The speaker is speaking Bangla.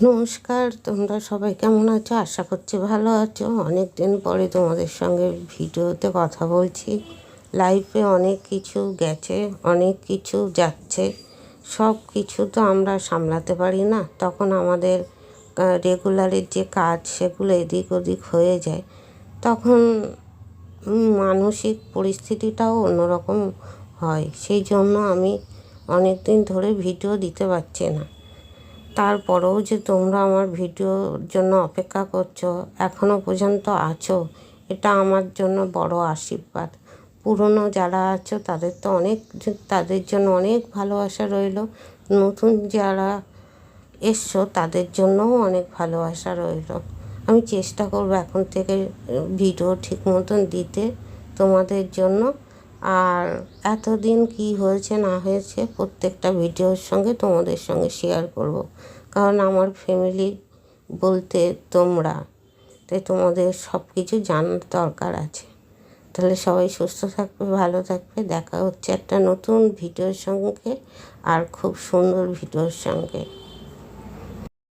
নমস্কার, তোমরা সবাই কেমন আছো? আশা করছি ভালো আছো। অনেক দিন পরে তোমাদের সঙ্গে ভিডিওতে কথা বলছি। লাইফে অনেক কিছু গেছে, অনেক কিছু যাচ্ছে, সব কিছু তো আমরা সামলাতে পারি না। তখন আমাদের রেগুলারের যে কাজ সেগুলো এদিক ওদিক হয়ে যায়। তখন মানসিক পরিস্থিতিটাও অন্যরকম হয়। সেই জন্য আমি অনেক দিন ধরে ভিডিও দিতে পারছি না। তারপরেও যে তোমরা আমার ভিডিওর জন্য অপেক্ষা করছো, এখনও পর্যন্ত আছো, এটা আমার জন্য বড় আশীর্বাদ। পুরনো যারা আছো তাদের জন্য অনেক ভালোবাসা রইল। নতুন যারা এসছো তাদের জন্যও অনেক ভালোবাসা রইল। আমি চেষ্টা করব এখন থেকে ভিডিও ঠিক মতন দিতে তোমাদের জন্য। আর এতদিন কি হয়েছে না হয়েছে প্রত্যেকটা ভিডিওর সঙ্গে তোমাদের সঙ্গে শেয়ার করব। কারণ আমার ফ্যামিলি বলতে তোমরা, তাই তোমাদের সব কিছু জানার দরকার আছে। তাহলে সবাই সুস্থ থাকবে, ভালো থাকবে। দেখা হচ্ছে একটা নতুন ভিডিওর সঙ্গে আর খুব সুন্দর ভিডিওর সঙ্গে।